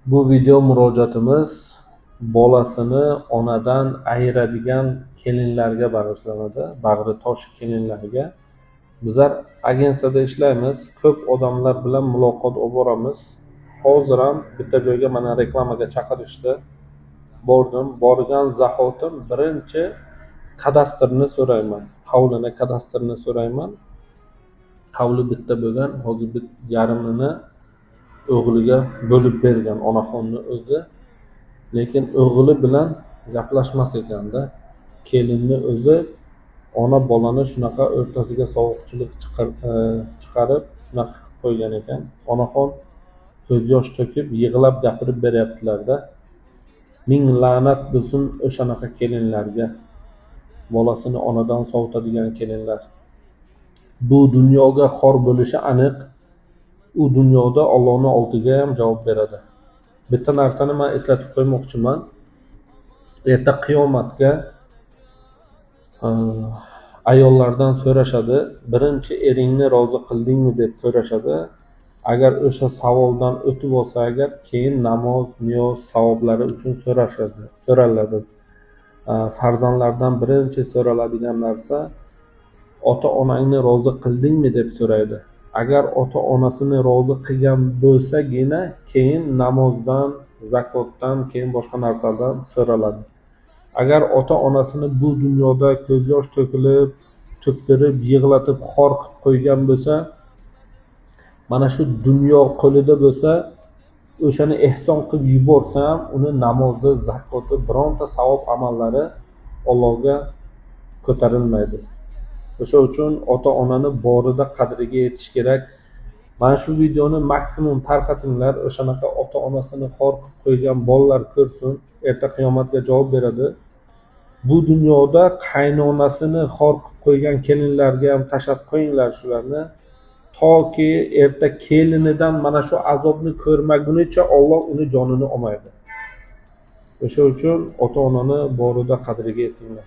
Bu video murojaatimiz bolasini onadan ayiradigan kelinlarga bag'ishlanadi, bag'ri tosh kelinlarga. Bizlar agensiyada ishlaymiz, ko'p odamlar bilan muloqot olib boramiz. Hozir ham bitta joyga mana reklamaga chaqirishdi. Bordim, borgan zahotim birinchi kadastrni so'rayman. Hovlini kadastrni so'rayman. Hovli bitta bo'lgan, hozir yarmini o'g'liga bo'lib bergan onaxonni o'zi. Lekin o'g'li bilan gaplashmas ekanda. Kelinni o'zi ona bolani shunaqa o'rtasiga sovuqchilik chiqarib shunaqa qilib qo'ygan ekan. Onaxon ko'z yosh to'kib yig'lab gapirib beryaptilarda. Ming la'nat bo'lsin o'shanaqa kelinlarga. Bolasini onadan sovutadigan kelinlar. Bu dunyoga xor bo'lishi aniq. U dunyoda Allohning oldiga ham javob beradi. Bitta narsani men eslatib qo'ymoqchiman. Erta qiyomatga ayollardan so'rashadi. Birinchi eringni rozi qildingmi deb so'rashadi. Agar o'sha savoldan o'tib olsa agar, keyin namoz, niyoz savoblari uchun so'raladi. Farzandlardan birinchi so'raladigan narsa ota-onangni rozi qildingmi deb so'raydi. Agar ota-onasini rozi qilgan bo'lsagina keyin namozdan, zakotdan, keyin boshqa narsalardan so'raladi. Agar ota-onasini bu dunyoda ko'z yosh to'ktirib, yig'latib, xor qilib qo'ygan bo'lsa, mana shu dunyo qo'lida bo'lsa, o'shani ehson qilib yuborsa ham, uni namozi, zakoti, bironta savob amallari Allohga ko'tarilmaydi. O'sha uchun ota-onani borida qadriga yetish kerak. Mana shu videoni maksimum tarqatinglar, o'shanaqa ota-onasini xor qilib qo'ygan bolalar ko'rsin, erta qiyomatga javob beradi. Bu dunyoda qaynonasini xor qilib qo'ygan kelinlarga ham tashab qo'yinglar shularni. Toki erta kelinidan mana shu azobni ko'rmagunicha Alloh uni jonini olmaydi. O'sha uchun ota-onani borida qadriga yetinglar.